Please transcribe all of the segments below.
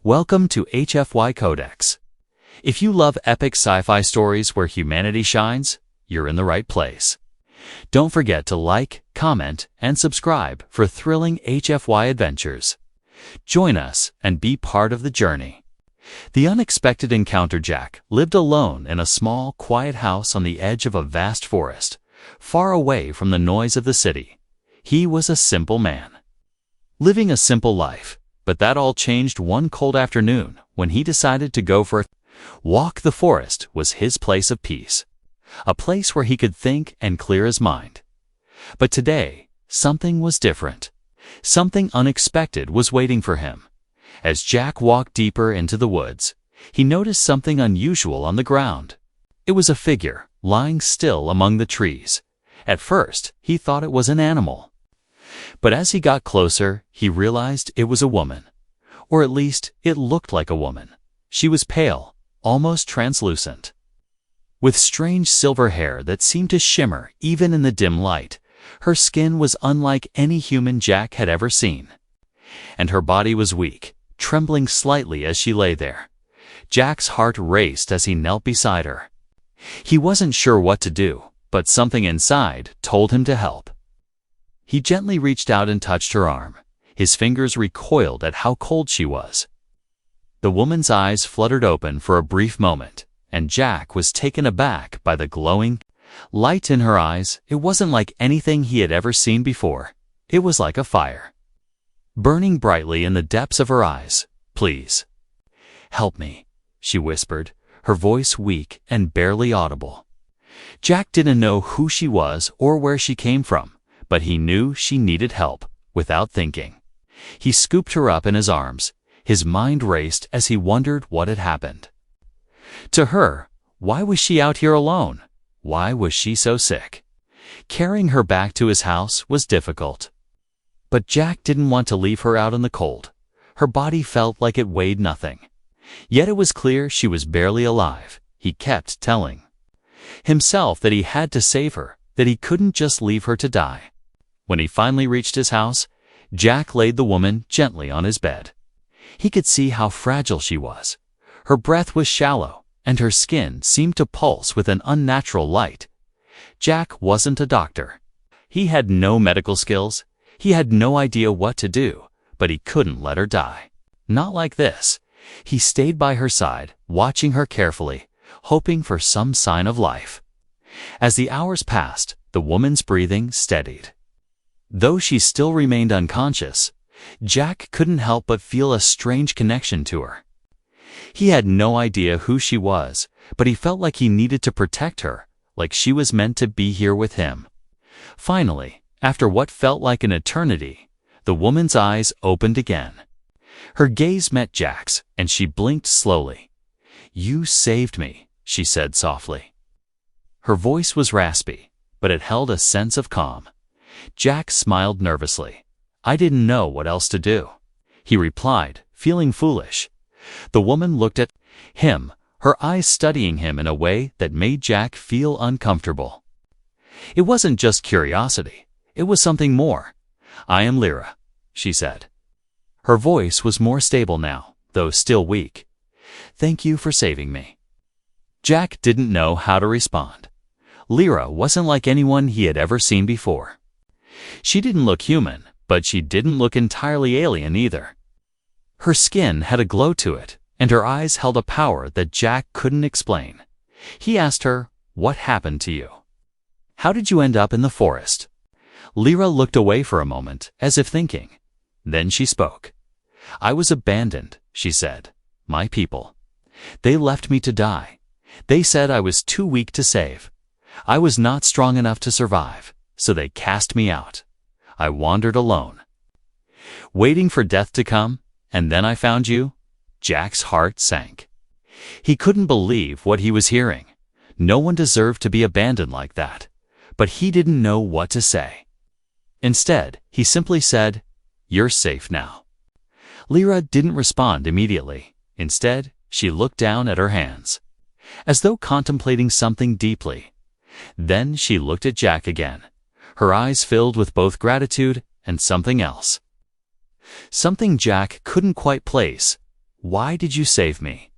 Welcome to HFY Codex. If you love epic sci-fi stories where humanity shines, you're in the right place. Don't forget to like, comment, and subscribe for thrilling HFY adventures. Join us and be part of the journey. The unexpected encounter. Jack lived alone in a small, quiet house on the edge of a vast forest, far away from the noise of the city. He was a simple man, living a simple life, but that all changed one cold afternoon when he decided to go for a walk. The forest was his place of peace, a place where he could think and clear his mind. But today, something was different. Something unexpected was waiting for him. As Jack walked deeper into the woods, he noticed something unusual on the ground. It was a figure, lying still among the trees. At first, he thought it was an animal. But as he got closer, he realized it was a woman. Or at least, it looked like a woman. She was pale, almost translucent, with strange silver hair that seemed to shimmer even in the dim light. Her skin was unlike any human Jack had ever seen. And her body was weak, trembling slightly as she lay there. Jack's heart raced as he knelt beside her. He wasn't sure what to do, but something inside told him to help. He gently reached out and touched her arm. His fingers recoiled at how cold she was. The woman's eyes fluttered open for a brief moment, and Jack was taken aback by the glowing light in her eyes. It wasn't like anything he had ever seen before. It was like a fire, burning brightly in the depths of her eyes. "Please, help me," she whispered, her voice weak and barely audible. Jack didn't know who she was or where she came from, but he knew she needed help. Without thinking, he scooped her up in his arms. His mind raced as he wondered what had happened to her. Why was she out here alone? Why was she so sick? Carrying her back to his house was difficult. But Jack didn't want to leave her out in the cold. Her body felt like it weighed nothing. Yet it was clear she was barely alive. He kept telling himself that he had to save her, that he couldn't just leave her to die. When he finally reached his house, Jack laid the woman gently on his bed. He could see how fragile she was. Her breath was shallow, and her skin seemed to pulse with an unnatural light. Jack wasn't a doctor. He had no medical skills. He had no idea what to do, but he couldn't let her die. Not like this. He stayed by her side, watching her carefully, hoping for some sign of life. As the hours passed, the woman's breathing steadied. Though she still remained unconscious, Jack couldn't help but feel a strange connection to her. He had no idea who she was, but he felt like he needed to protect her, like she was meant to be here with him. Finally, after what felt like an eternity, the woman's eyes opened again. Her gaze met Jack's, and she blinked slowly. "You saved me," she said softly. Her voice was raspy, but it held a sense of calm. Jack smiled nervously. "I didn't know what else to do," he replied, feeling foolish. The woman looked at him, her eyes studying him in a way that made Jack feel uncomfortable. It wasn't just curiosity. It was something more. "I am Lyra," she said. Her voice was more stable now, though still weak. "Thank you for saving me." Jack didn't know how to respond. Lyra wasn't like anyone he had ever seen before. She didn't look human, but she didn't look entirely alien either. Her skin had a glow to it, and her eyes held a power that Jack couldn't explain. He asked her, "What happened to you? How did you end up in the forest?" Lyra looked away for a moment, as if thinking. Then she spoke. "I was abandoned," she said. "My people. They left me to die. They said I was too weak to save. I was not strong enough to survive, so they cast me out. I wandered alone, waiting for death to come, and then I found you." Jack's heart sank. He couldn't believe what he was hearing. No one deserved to be abandoned like that, but he didn't know what to say. Instead, he simply said, "You're safe now." Lyra didn't respond immediately. Instead, she looked down at her hands, as though contemplating something deeply. Then she looked at Jack again, her eyes filled with both gratitude and something else. Something Jack couldn't quite place. Why did you save me?"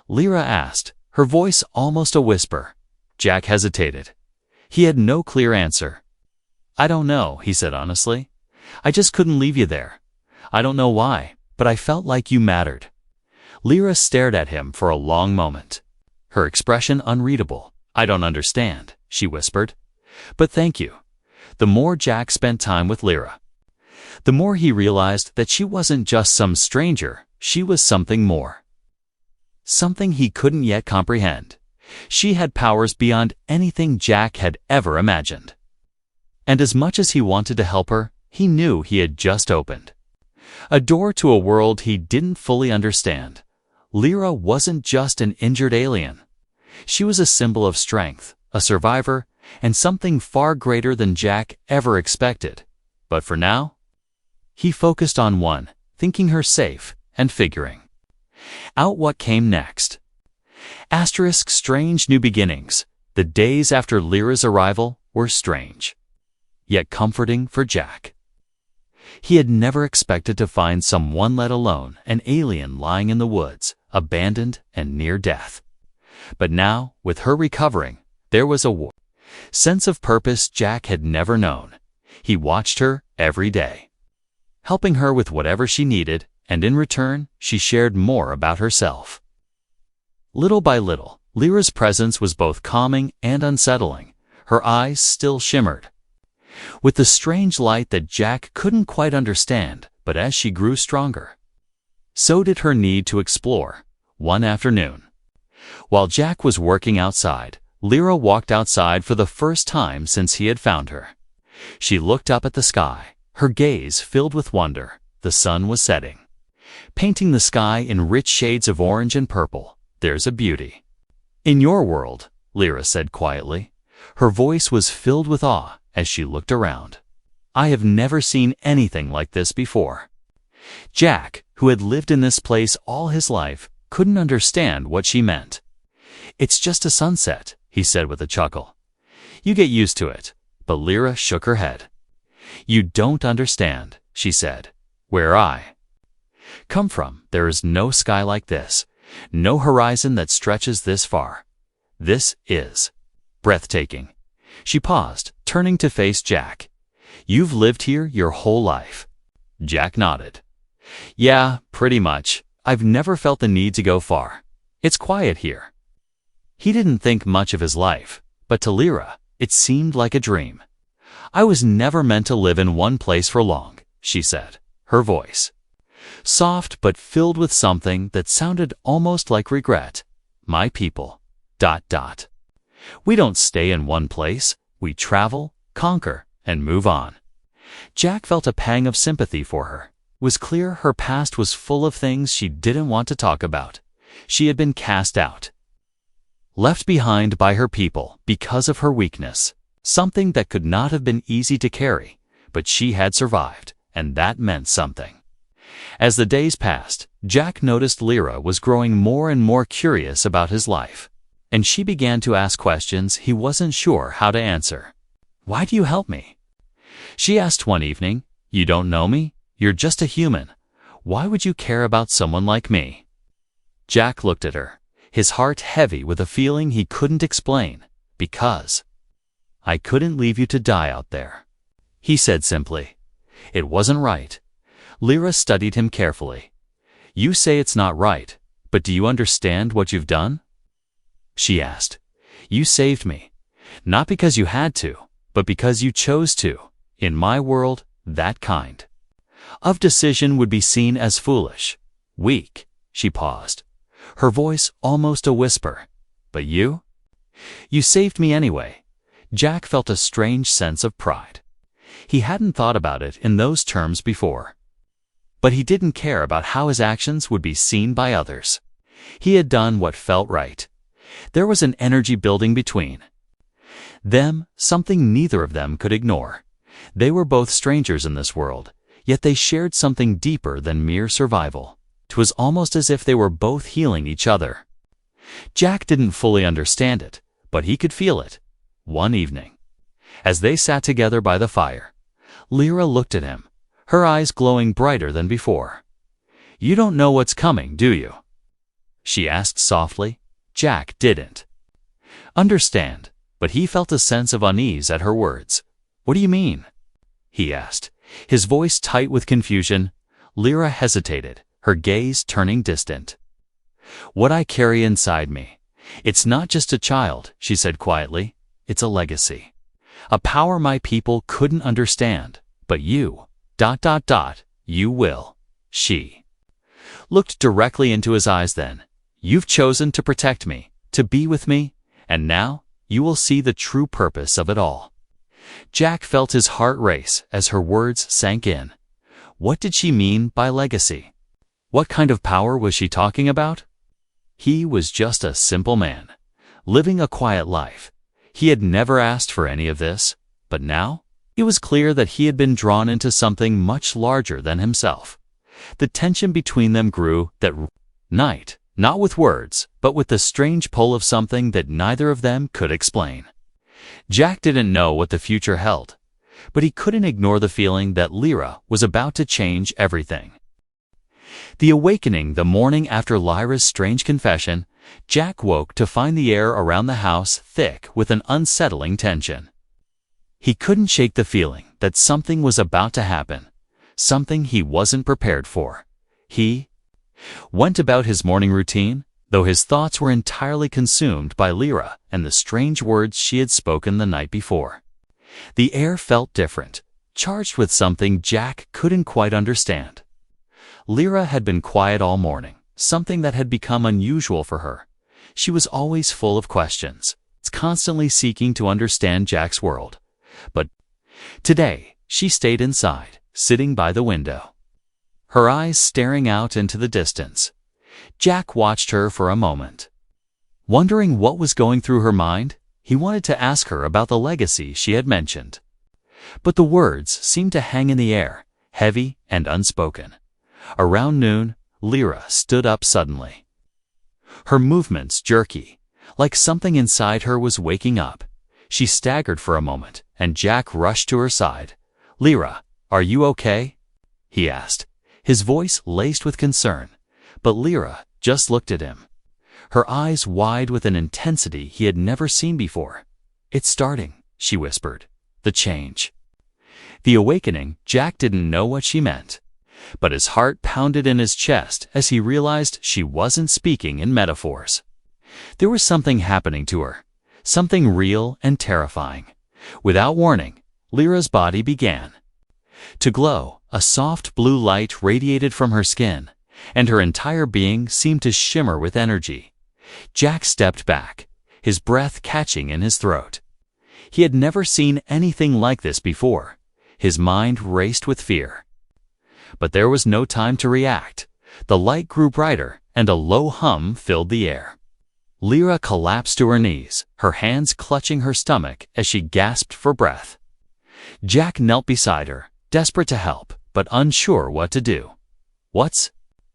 Lyra asked, her voice almost a whisper. Jack hesitated. He had no clear answer. "I don't know," he said honestly. "I just couldn't leave you there. I don't know why, but I felt like you mattered." Lyra stared at him for a long moment, her expression unreadable. "I don't understand," she whispered. "But thank you." The more Jack spent time with Lyra, the more he realized that she wasn't just some stranger, she was something more. Something he couldn't yet comprehend. She had powers beyond anything Jack had ever imagined. And as much as he wanted to help her, he knew he had just opened a door to a world he didn't fully understand. Lyra wasn't just an injured alien. She was a symbol of strength, a survivor, and something far greater than Jack ever expected. But for now, he focused on one, thinking her safe and figuring out what came next. Strange new beginnings. The days after Lyra's arrival were strange, yet comforting for Jack. He had never expected to find someone, let alone an alien, lying in the woods, abandoned and near death. But now, with her recovering, there was a sense of purpose Jack had never known. He watched her every day, helping her with whatever she needed, and in return, she shared more about herself. Little by little, Lyra's presence was both calming and unsettling. Her eyes still shimmered with the strange light that Jack couldn't quite understand, but as she grew stronger, so did her need to explore. One afternoon, while Jack was working outside, Lyra walked outside for the first time since he had found her. She looked up at the sky, her gaze filled with wonder. The sun was setting, painting the sky in rich shades of orange and purple. "There's a beauty in your world," Lyra said quietly. Her voice was filled with awe as she looked around. "I have never seen anything like this before." Jack, who had lived in this place all his life, couldn't understand what she meant. "It's just a sunset," he said with a chuckle. "You get used to it." But Lyra shook her head. "You don't understand," she said. "Where I come from, there is no sky like this, no horizon that stretches this far. This is breathtaking." She paused, turning to face Jack. "You've lived here your whole life?" Jack nodded. "Yeah, pretty much. I've never felt the need to go far. It's quiet here." He didn't think much of his life, but to Lyra, it seemed like a dream. "I was never meant to live in one place for long," she said, her voice soft but filled with something that sounded almost like regret. "My people... ... We don't stay in one place. We travel, conquer, and move on." Jack felt a pang of sympathy for her. It was clear her past was full of things she didn't want to talk about. She had been cast out, left behind by her people because of her weakness, something that could not have been easy to carry, but she had survived, and that meant something. As the days passed, Jack noticed Lyra was growing more and more curious about his life, and she began to ask questions he wasn't sure how to answer. "Why do you help me?" she asked one evening. "You don't know me? You're just a human. Why would you care about someone like me?" Jack looked at her, his heart heavy with a feeling he couldn't explain. "Because I couldn't leave you to die out there," he said simply. "It wasn't right." Lyra studied him carefully. "You say it's not right, but do you understand what you've done?" she asked. "You saved me, not because you had to, but because you chose to. In my world, that kind of decision would be seen as foolish, weak." She paused, her voice almost a whisper. "But you saved me anyway." Jack felt a strange sense of pride. He hadn't thought about it in those terms before. But he didn't care about how his actions would be seen by others. He had done what felt right. There was an energy building between them, something neither of them could ignore. They were both strangers in this world, yet they shared something deeper than mere survival. It was almost as if they were both healing each other. Jack didn't fully understand it, but he could feel it. One evening, as they sat together by the fire, Lyra looked at him, her eyes glowing brighter than before. "You don't know what's coming, do you?" she asked softly. Jack didn't understand, but he felt a sense of unease at her words. "What do you mean?" he asked, his voice tight with confusion. Lyra hesitated, her gaze turning distant. "What I carry inside me. It's not just a child," she said quietly. "It's a legacy. A power my people couldn't understand, but you, you will." She looked directly into his eyes then. "You've chosen to protect me, to be with me, and now you will see the true purpose of it all." Jack felt his heart race as her words sank in. What did she mean by legacy? What kind of power was she talking about? He was just a simple man, living a quiet life. He had never asked for any of this, but now it was clear that he had been drawn into something much larger than himself. The tension between them grew that night, not with words, but with the strange pull of something that neither of them could explain. Jack didn't know what the future held, but he couldn't ignore the feeling that Lyra was about to change everything. The awakening the morning after Lyra's strange confession, Jack woke to find the air around the house thick with an unsettling tension. He couldn't shake the feeling that something was about to happen, something he wasn't prepared for. He went about his morning routine, though his thoughts were entirely consumed by Lyra and the strange words she had spoken the night before. The air felt different, charged with something Jack couldn't quite understand. Lyra had been quiet all morning, something that had become unusual for her. She was always full of questions, constantly seeking to understand Jack's world. But today, she stayed inside, sitting by the window, her eyes staring out into the distance. Jack watched her for a moment. Wondering what was going through her mind, he wanted to ask her about the legacy she had mentioned. But the words seemed to hang in the air, heavy and unspoken. Around noon, Lyra stood up suddenly, her movements jerky, like something inside her was waking up. She staggered for a moment, and Jack rushed to her side. "Lyra, are you okay?" he asked, his voice laced with concern. But Lyra just looked at him, her eyes wide with an intensity he had never seen before. "It's starting," she whispered. "The change." The awakening, Jack didn't know what she meant, but his heart pounded in his chest as he realized she wasn't speaking in metaphors. There was something happening to her, something real and terrifying. Without warning, Lyra's body began to glow. A soft blue light radiated from her skin, and her entire being seemed to shimmer with energy. Jack stepped back, his breath catching in his throat. He had never seen anything like this before. His mind raced with fear. But there was no time to react. The light grew brighter, and a low hum filled the air. Lyra collapsed to her knees, her hands clutching her stomach as she gasped for breath. Jack knelt beside her, desperate to help, but unsure what to do. "What's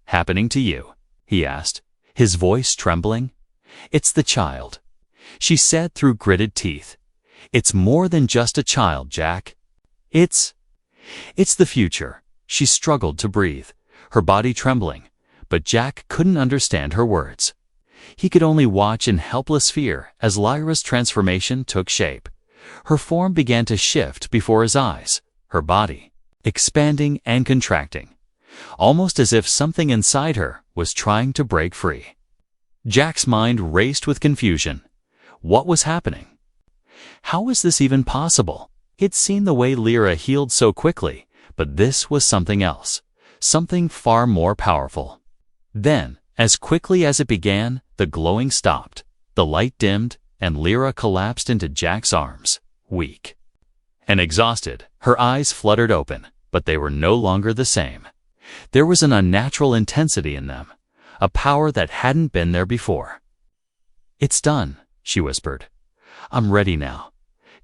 happening to you?" he asked, his voice trembling. "It's the child," she said through gritted teeth. "It's more than just a child, Jack. It's the future." She struggled to breathe, her body trembling, but Jack couldn't understand her words. He could only watch in helpless fear as Lyra's transformation took shape. Her form began to shift before his eyes, her body expanding and contracting, almost as if something inside her was trying to break free. Jack's mind raced with confusion. What was happening? How was this even possible? He'd seen the way Lyra healed so quickly, but this was something else, something far more powerful. Then, as quickly as it began, the glowing stopped, the light dimmed, and Lyra collapsed into Jack's arms, weak and exhausted. Her eyes fluttered open, but they were no longer the same. There was an unnatural intensity in them, a power that hadn't been there before. "It's done," she whispered. "I'm ready now."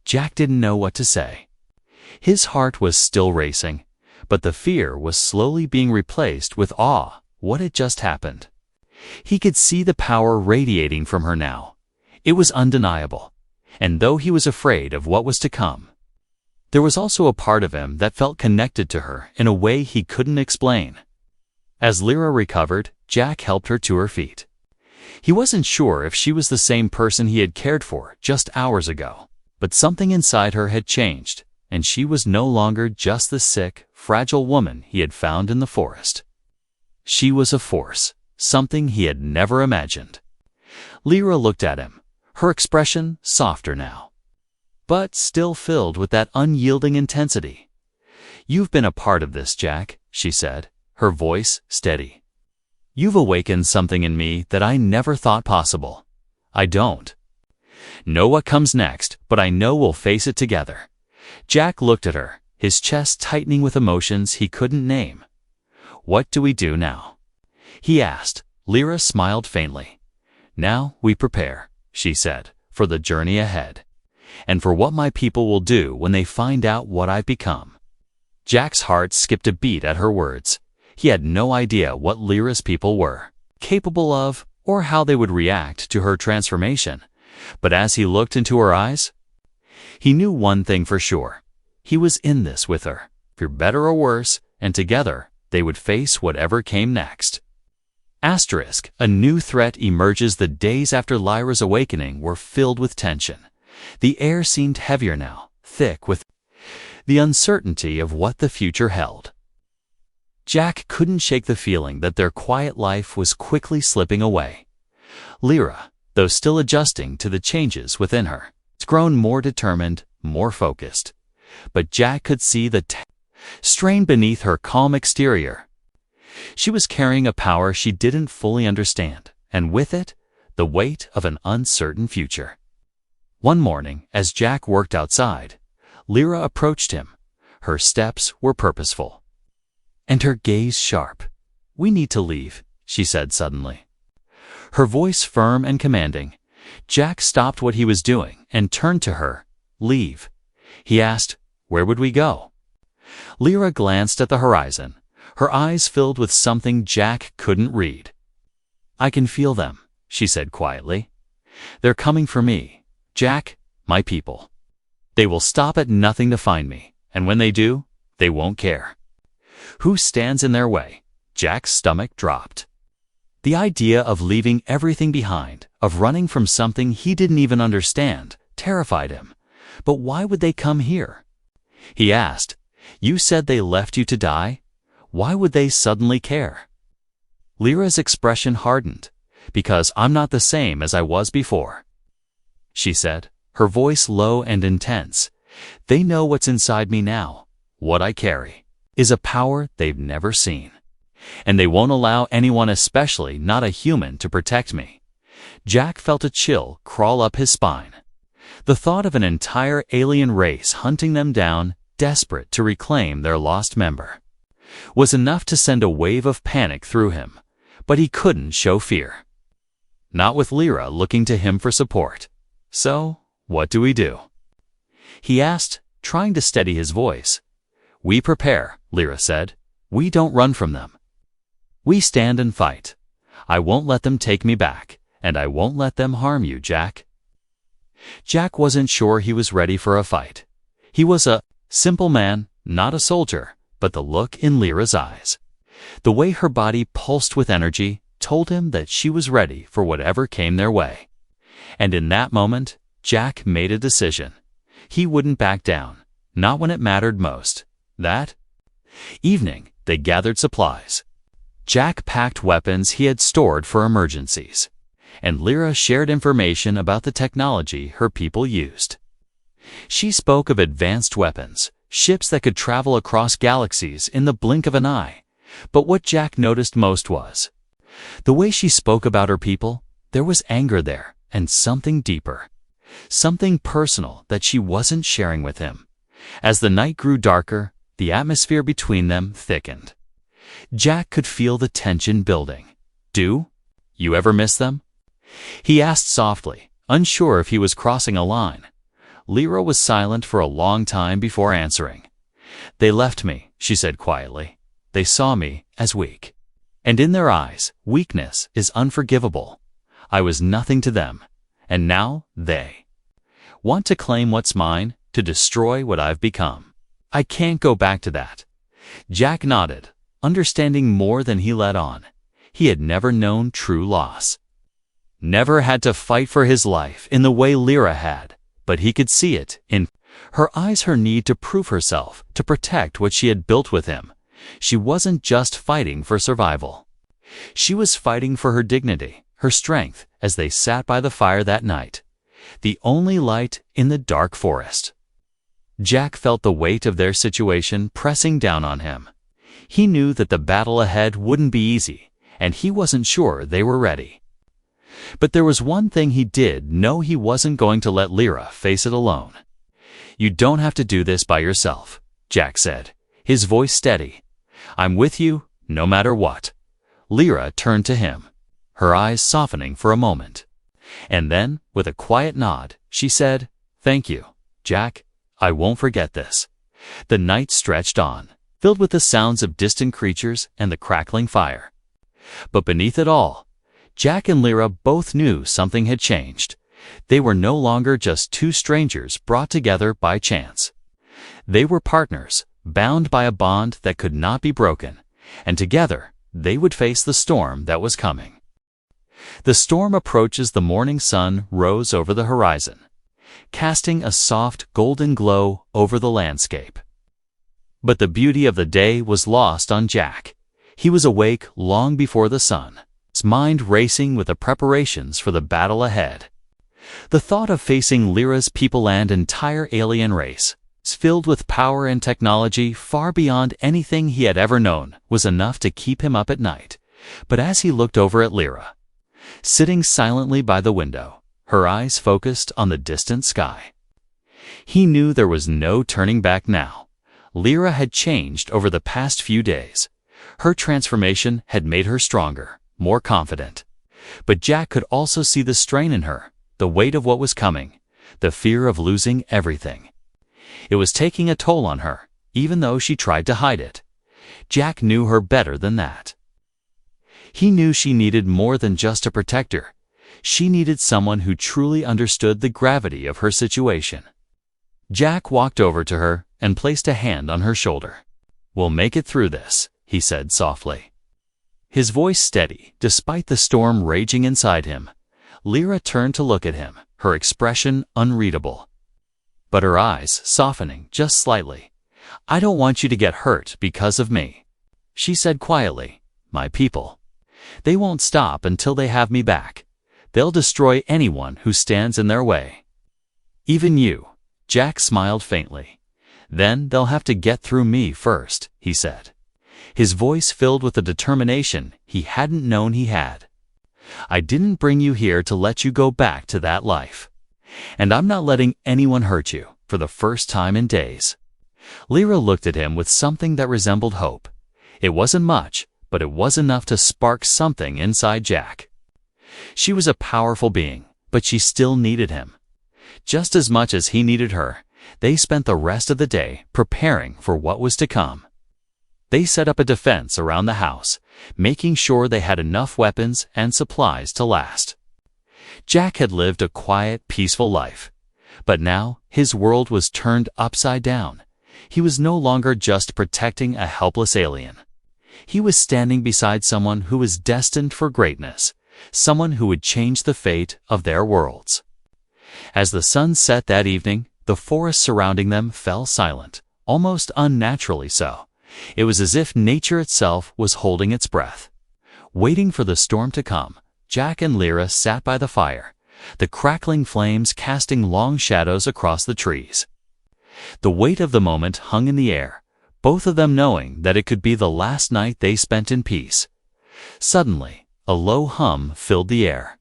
Jack didn't know what to say. His heart was still racing, but the fear was slowly being replaced with awe. What had just happened? He could see the power radiating from her now. It was undeniable, and though he was afraid of what was to come, there was also a part of him that felt connected to her in a way he couldn't explain. As Lyra recovered, Jack helped her to her feet. He wasn't sure if she was the same person he had cared for just hours ago, but something inside her had changed, and she was no longer just the sick, fragile woman he had found in the forest. She was a force, something he had never imagined. Lyra looked at him, her expression softer now, but still filled with that unyielding intensity. "You've been a part of this, Jack," she said, her voice steady. "You've awakened something in me that I never thought possible. I don't know what comes next, but I know we'll face it together." Jack looked at her, his chest tightening with emotions he couldn't name. "What do we do now?" he asked. Lyra smiled faintly. "Now we prepare," she said, "for the journey ahead, and for what my people will do when they find out what I've become." Jack's heart skipped a beat at her words. He had no idea what Lyra's people were capable of or how they would react to her transformation, but as he looked into her eyes, he knew one thing for sure. He was in this with her, for better or worse, and together they would face whatever came next. Asterisk, a new threat emerges. The days after Lyra's awakening were filled with tension. The air seemed heavier now, thick with the uncertainty of what the future held. Jack couldn't shake the feeling that their quiet life was quickly slipping away. Lyra, though still adjusting to the changes within her, had grown more determined, more focused. But Jack could see the strain beneath her calm exterior. She was carrying a power she didn't fully understand, and with it, the weight of an uncertain future. One morning, as Jack worked outside, Lyra approached him. Her steps were purposeful, and her gaze sharp. "We need to leave," she said suddenly. Her voice firm and commanding. Jack stopped what he was doing and turned to her. "Leave?" he asked. "Where would we go?" Lyra glanced at the horizon, her eyes filled with something Jack couldn't read. "I can feel them," she said quietly. "They're coming for me, Jack, my people. They will stop at nothing to find me, and when they do, they won't care who stands in their way." Jack's stomach dropped. The idea of leaving everything behind, of running from something he didn't even understand, terrified him. "But why would they come here?" he asked. "You said they left you to die. Why would they suddenly care?" Lyra's expression hardened. "Because I'm not the same as I was before," she said, her voice low and intense. "They know what's inside me now. What I carry is a power they've never seen. And they won't allow anyone, especially not a human, to protect me." Jack felt a chill crawl up his spine. The thought of an entire alien race hunting them down, desperate to reclaim their lost member, was enough to send a wave of panic through him, but he couldn't show fear. Not with Lyra looking to him for support. "So, what do we do?" he asked, trying to steady his voice. "We prepare," Lyra said. "We don't run from them. We stand and fight. I won't let them take me back, and I won't let them harm you, Jack." Jack wasn't sure he was ready for a fight. He was a simple man, not a soldier, but the look in Lyra's eyes, the way her body pulsed with energy, told him that she was ready for whatever came their way. And in that moment, Jack made a decision. He wouldn't back down, not when it mattered most. That evening, they gathered supplies. Jack packed weapons he had stored for emergencies, and Lyra shared information about the technology her people used. She spoke of advanced weapons, ships that could travel across galaxies in the blink of an eye. But what Jack noticed most was the way she spoke about her people. There was anger there, and something deeper, something personal that she wasn't sharing with him. As the night grew darker, the atmosphere between them thickened. Jack could feel the tension building. "Do you ever miss them?" he asked softly, unsure if he was crossing a line. Lyra was silent for a long time before answering. "They left me," she said quietly. "They saw me as weak. And in their eyes, weakness is unforgivable. I was nothing to them, and now they want to claim what's mine, to destroy what I've become. I can't go back to that." Jack nodded. understanding more than he let on. He had never known true loss. Never had to fight for his life in the way Lyra had, but he could see it in her eyes, her need to prove herself, to protect what she had built with him. She wasn't just fighting for survival. She was fighting for her dignity, her strength, as they sat by the fire that night, the only light in the dark forest. Jack felt the weight of their situation pressing down on him. He knew that the battle ahead wouldn't be easy, and he wasn't sure they were ready. But there was one thing he did know: he wasn't going to let Lyra face it alone. "You don't have to do this by yourself," Jack said, his voice steady. "I'm with you, no matter what." Lyra turned to him, her eyes softening for a moment. And then, with a quiet nod, she said, "Thank you, Jack. I won't forget this." The night stretched on, filled with the sounds of distant creatures and the crackling fire. But beneath it all, Jack and Lyra both knew something had changed. They were no longer just two strangers brought together by chance. They were partners, bound by a bond that could not be broken, and together they would face the storm that was coming. The storm approached as the morning sun rose over the horizon, casting a soft golden glow over the landscape. But the beauty of the day was lost on Jack. He was awake long before the sun, his mind racing with the preparations for the battle ahead. The thought of facing Lyra's people and entire alien race, filled with power and technology far beyond anything he had ever known, was enough to keep him up at night. But as he looked over at Lyra, sitting silently by the window, her eyes focused on the distant sky, he knew there was no turning back now. Lyra had changed over the past few days. Her transformation had made her stronger, more confident. But Jack could also see the strain in her, the weight of what was coming, the fear of losing everything. It was taking a toll on her, even though she tried to hide it. Jack knew her better than that. He knew she needed more than just a protector. She needed someone who truly understood the gravity of her situation. Jack walked over to her and placed a hand on her shoulder. "We'll make it through this," he said softly. His voice steady, despite the storm raging inside him. Lyra turned to look at him, her expression unreadable, but her eyes softening just slightly. "I don't want you to get hurt because of me," she said quietly. "My people, they won't stop until they have me back. They'll destroy anyone who stands in their way. Even you." Jack smiled faintly. "Then they'll have to get through me first," he said, his voice filled with a determination he hadn't known he had. "I didn't bring you here to let you go back to that life. And I'm not letting anyone hurt you, for the first time in days." Lyra looked at him with something that resembled hope. It wasn't much, but it was enough to spark something inside Jack. She was a powerful being, but she still needed him. Just as much as he needed her. They spent the rest of the day preparing for what was to come. They set up a defense around the house, making sure they had enough weapons and supplies to last. Jack had lived a quiet, peaceful life, but now his world was turned upside down. He was no longer just protecting a helpless alien. He was standing beside someone who was destined for greatness, someone who would change the fate of their worlds. As the sun set that evening, the forest surrounding them fell silent, almost unnaturally so. It was as if nature itself was holding its breath. Waiting for the storm to come, Jack and Lyra sat by the fire, the crackling flames casting long shadows across the trees. The weight of the moment hung in the air, both of them knowing that it could be the last night they spent in peace. Suddenly, a low hum filled the air.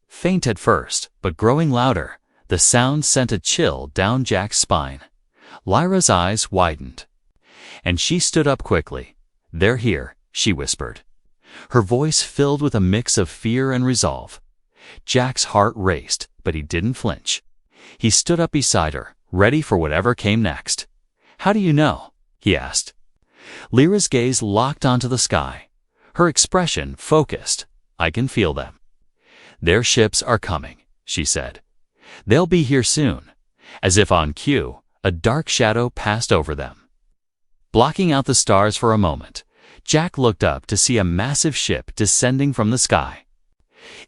Faint at first, but growing louder, the sound sent a chill down Jack's spine. Lyra's eyes widened, and she stood up quickly. "They're here," she whispered, her voice filled with a mix of fear and resolve. Jack's heart raced, but he didn't flinch. He stood up beside her, ready for whatever came next. "How do you know?" he asked. Lyra's gaze locked onto the sky, her expression focused. "I can feel them. Their ships are coming," she said. "They'll be here soon." As if on cue, a dark shadow passed over them, blocking out the stars for a moment. Jack looked up to see a massive ship descending from the sky.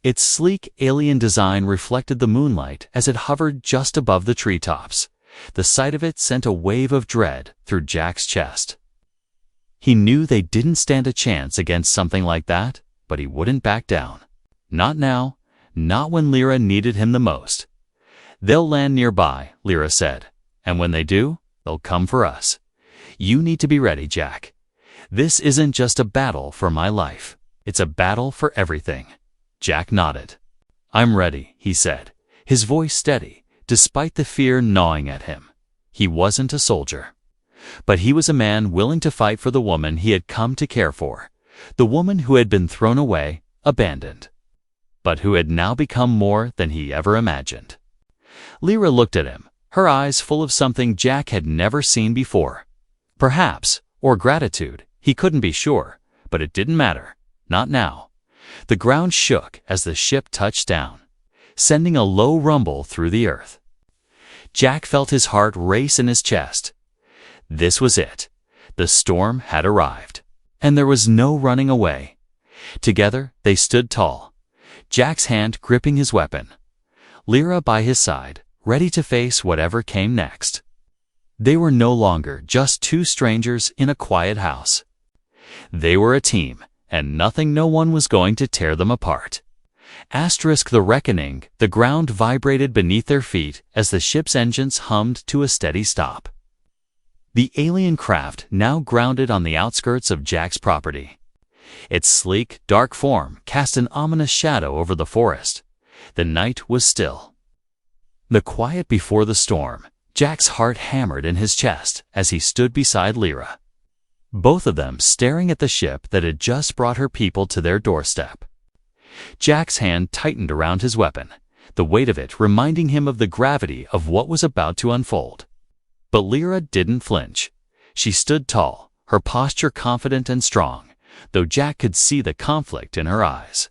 Its sleek alien design reflected the moonlight as it hovered just above the treetops. The sight of it sent a wave of dread through Jack's chest. He knew they didn't stand a chance against something like that, but he wouldn't back down. Not now, not when Lyra needed him the most. "They'll land nearby," Lyra said, "and when they do, they'll come for us. You need to be ready, Jack. This isn't just a battle for my life. It's a battle for everything." Jack nodded. "I'm ready," he said, his voice steady, despite the fear gnawing at him. He wasn't a soldier. But he was a man willing to fight for the woman he had come to care for, the woman who had been thrown away, abandoned, but who had now become more than he ever imagined. Lyra looked at him, her eyes full of something Jack had never seen before. Perhaps, or gratitude, he couldn't be sure, but it didn't matter. Not now. The ground shook as the ship touched down, sending a low rumble through the earth. Jack felt his heart race in his chest. This was it. The storm had arrived, and there was no running away. Together, they stood tall, Jack's hand gripping his weapon, Lyra by his side, ready to face whatever came next. They were no longer just two strangers in a quiet house. They were a team, and no one was going to tear them apart. The reckoning, the ground vibrated beneath their feet as the ship's engines hummed to a steady stop. The alien craft now grounded on the outskirts of Jack's property. Its sleek, dark form cast an ominous shadow over the forest. The night was still. The quiet before the storm. Jack's heart hammered in his chest as he stood beside Lyra, both of them staring at the ship that had just brought her people to their doorstep. Jack's hand tightened around his weapon, the weight of it reminding him of the gravity of what was about to unfold. But Lyra didn't flinch. She stood tall, her posture confident and strong, though Jack could see the conflict in her eyes.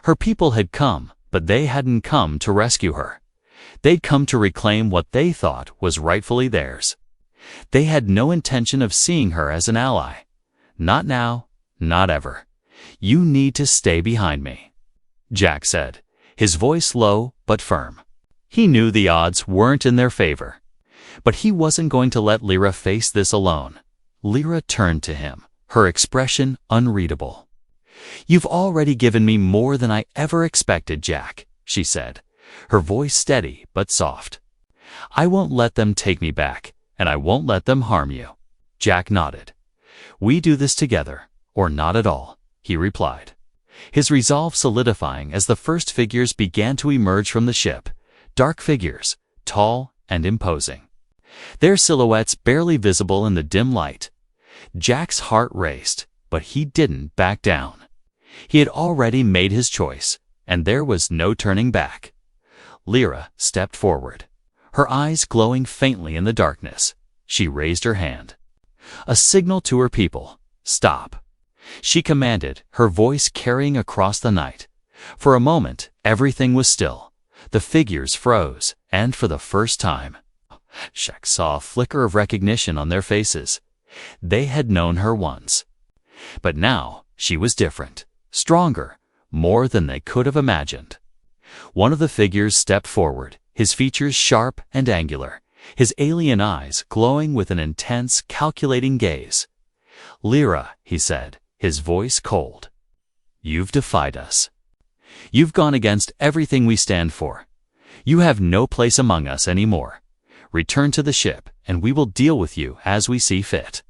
Her people had come, but they hadn't come to rescue her. They'd come to reclaim what they thought was rightfully theirs. They had no intention of seeing her as an ally. Not now, not ever. "You need to stay behind me," Jack said, his voice low but firm. He knew the odds weren't in their favor, but he wasn't going to let Lyra face this alone. Lyra turned to him, her expression unreadable. "You've already given me more than I ever expected, Jack," she said, her voice steady but soft. "I won't let them take me back, and I won't let them harm you." Jack nodded. "We do this together, or not at all," he replied, his resolve solidifying as the first figures began to emerge from the ship, dark figures, tall and imposing, their silhouettes barely visible in the dim light. Jack's heart raced, but he didn't back down. He had already made his choice, and there was no turning back. Lyra stepped forward, her eyes glowing faintly in the darkness. She raised her hand. A signal to her people. "Stop," she commanded, her voice carrying across the night. For a moment, everything was still. The figures froze, and for the first time, Jack saw a flicker of recognition on their faces. They had known her once. But now, she was different, stronger, more than they could have imagined. One of the figures stepped forward, his features sharp and angular, his alien eyes glowing with an intense, calculating gaze. "Lyra," he said, his voice cold. "You've defied us. You've gone against everything we stand for. You have no place among us anymore. Return to the ship, and we will deal with you as we see fit."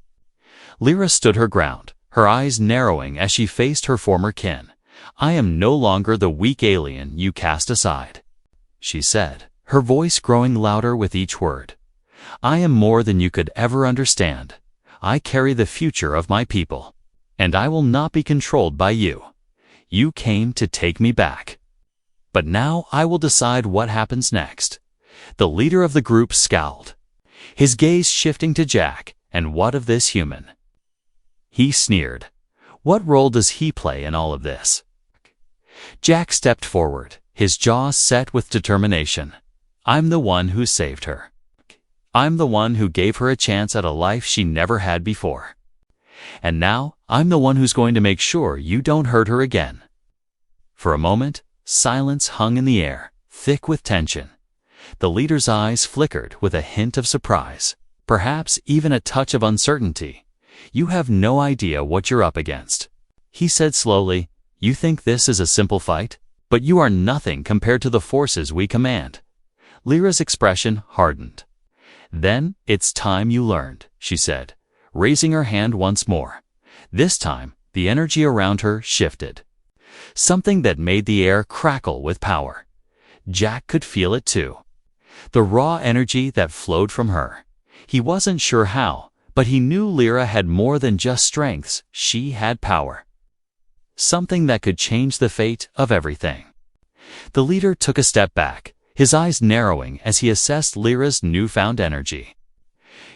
Lyra stood her ground, her eyes narrowing as she faced her former kin. "I am no longer the weak alien you cast aside," she said, her voice growing louder with each word. "I am more than you could ever understand. I carry the future of my people, and I will not be controlled by you. You came to take me back. But now I will decide what happens next." The leader of the group scowled, his gaze shifting to Jack. "And what of this human?" He sneered. "What role does he play in all of this?" Jack stepped forward, his jaw set with determination. "I'm the one who saved her. I'm the one who gave her a chance at a life she never had before. And now I'm the one who's going to make sure you don't hurt her again." For a moment, silence hung in the air, thick with tension. The leader's eyes flickered with a hint of surprise, perhaps even a touch of uncertainty. "You have no idea what you're up against," he said slowly. "You think this is a simple fight? But you are nothing compared to the forces we command." Lyra's expression hardened. "Then it's time you learned," she said, raising her hand once more. This time, the energy around her shifted. Something that made the air crackle with power. Jack could feel it too. The raw energy that flowed from her. He wasn't sure how, but he knew Lyra had more than just strengths. She had power. Something that could change the fate of everything. The leader took a step back, his eyes narrowing as he assessed Lyra's newfound energy.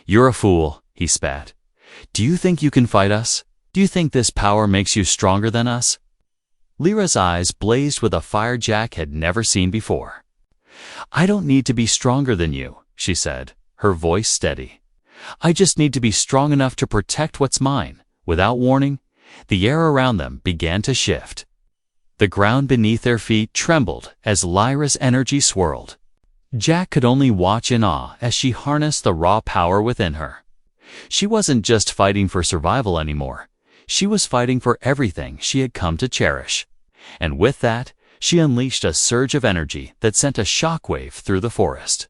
"You're a fool," he spat. "Do you think you can fight us? Do you think this power makes you stronger than us?" Lyra's eyes blazed with a fire Jack had never seen before. "I don't need to be stronger than you," she said, her voice steady. "I just need to be strong enough to protect what's mine." Without warning, the air around them began to shift. The ground beneath their feet trembled as Lyra's energy swirled. Jack could only watch in awe as she harnessed the raw power within her. She wasn't just fighting for survival anymore. She was fighting for everything she had come to cherish. And with that, she unleashed a surge of energy that sent a shockwave through the forest.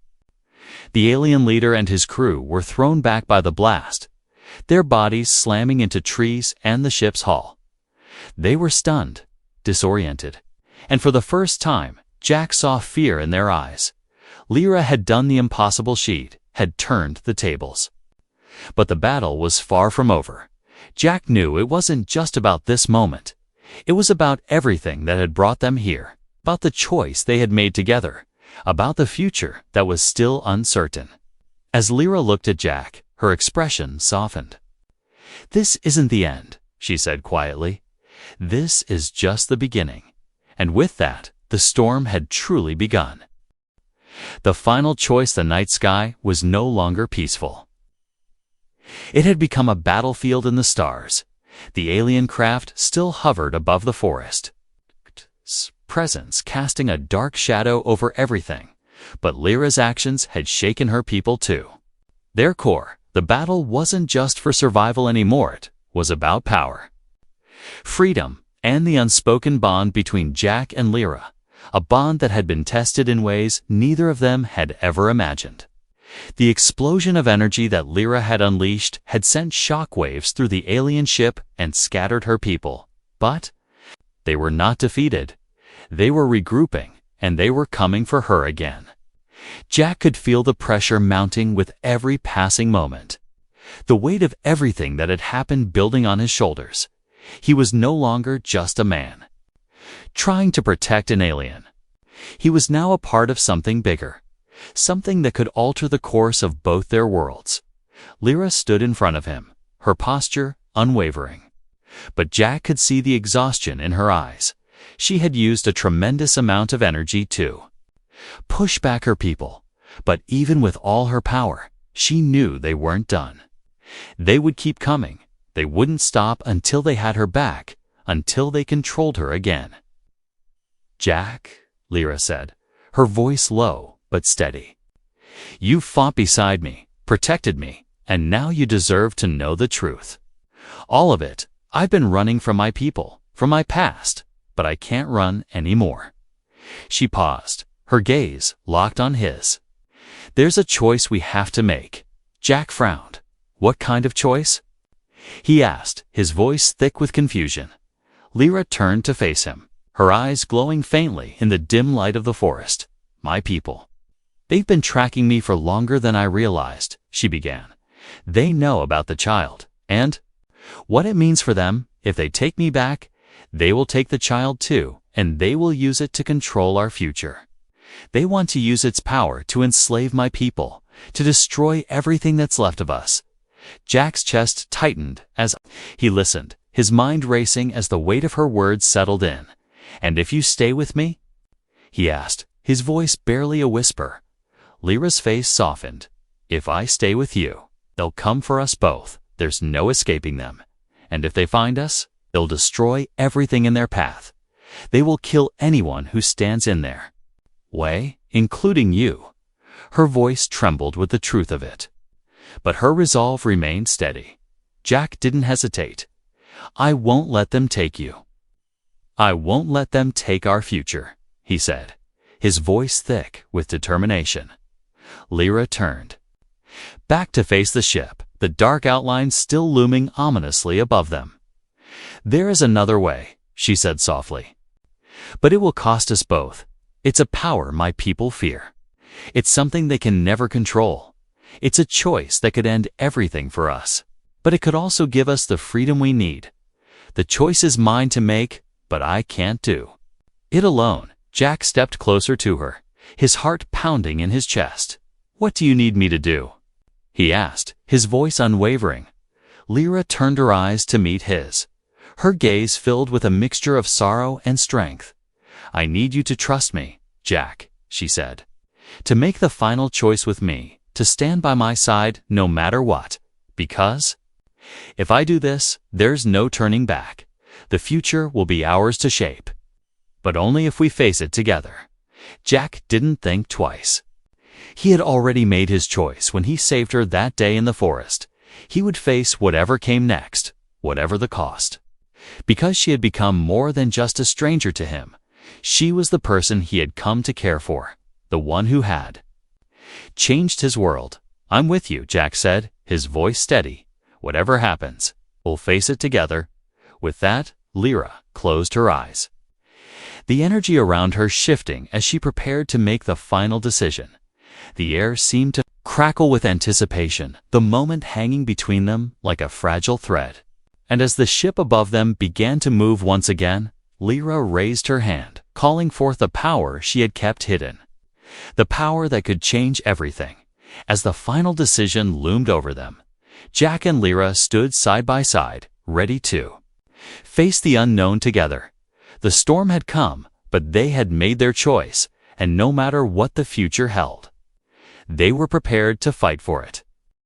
The alien leader and his crew were thrown back by the blast, their bodies slamming into trees and the ship's hull. They were stunned, disoriented, and for the first time, Jack saw fear in their eyes. Lyra had done the impossible. She had turned the tables. But the battle was far from over. Jack knew it wasn't just about this moment. It was about everything that had brought them here, about the choice they had made together, about the future that was still uncertain. As Lyra looked at Jack, her expression softened. "This isn't the end," she said quietly. "This is just the beginning." And with that, the storm had truly begun. The final choice, the night sky, was no longer peaceful. It had become a battlefield in the stars. The alien craft still hovered above the forest, presence casting a dark shadow over everything. But Lyra's actions had shaken her people too. Their core, the battle wasn't just for survival anymore, it was about power. Freedom, and the unspoken bond between Jack and Lyra, a bond that had been tested in ways neither of them had ever imagined. The explosion of energy that Lyra had unleashed had sent shockwaves through the alien ship and scattered her people. But they were not defeated. They were regrouping, and they were coming for her again. Jack could feel the pressure mounting with every passing moment. The weight of everything that had happened building on his shoulders. He was no longer just a man, trying to protect an alien. He was now a part of something bigger. Something that could alter the course of both their worlds. Lyra stood in front of him, her posture unwavering. But Jack could see the exhaustion in her eyes. She had used a tremendous amount of energy to push back her people. But even with all her power, she knew they weren't done. They would keep coming. They wouldn't stop until they had her back, until they controlled her again. "Jack," Lyra said, her voice low but steady. "You fought beside me, protected me, and now you deserve to know the truth. All of it. I've been running from my people, from my past, but I can't run anymore." She paused, her gaze locked on his. "There's a choice we have to make." Jack frowned. "What kind of choice?" he asked, his voice thick with confusion. Lyra turned to face him, her eyes glowing faintly in the dim light of the forest. "My people. They've been tracking me for longer than I realized," she began. "They know about the child, and what it means for them. If they take me back, they will take the child too, and they will use it to control our future. They want to use its power to enslave my people, to destroy everything that's left of us." Jack's chest tightened as he listened, his mind racing as the weight of her words settled in. "And if you stay with me?" he asked, his voice barely a whisper. Lyra's face softened. "If I stay with you, they'll come for us both. There's no escaping them. And if they find us, they'll destroy everything in their path. They will kill anyone who stands in their way, including you." Her voice trembled with the truth of it. But her resolve remained steady. Jack didn't hesitate. "I won't let them take you. I won't let them take our future," he said, his voice thick with determination. Lyra turned back to face the ship, the dark outlines still looming ominously above them. "There is another way," she said softly. "But it will cost us both. It's a power my people fear. It's something they can never control. It's a choice that could end everything for us, but it could also give us the freedom we need. The choice is mine to make, but I can't do it alone." Jack stepped closer to her, his heart pounding in his chest. "What do you need me to do?" he asked, his voice unwavering. Lyra turned her eyes to meet his, her gaze filled with a mixture of sorrow and strength. "I need you to trust me, Jack," she said, "to make the final choice with me, to stand by my side no matter what, because if I do this, there's no turning back. The future will be ours to shape, but only if we face it together." Jack didn't think twice. He had already made his choice when he saved her that day in the forest. He would face whatever came next, whatever the cost. Because she had become more than just a stranger to him, she was the person he had come to care for, the one who had changed his world. "I'm with you," Jack said, his voice steady. "Whatever happens, we'll face it together." With that, Lyra closed her eyes, the energy around her shifting as she prepared to make the final decision. The air seemed to crackle with anticipation, the moment hanging between them like a fragile thread. And as the ship above them began to move once again, Lyra raised her hand, calling forth the power she had kept hidden. The power that could change everything. As the final decision loomed over them, Jack and Lyra stood side by side, ready to face the unknown together. The storm had come, but they had made their choice, and no matter what the future held, they were prepared to fight for it.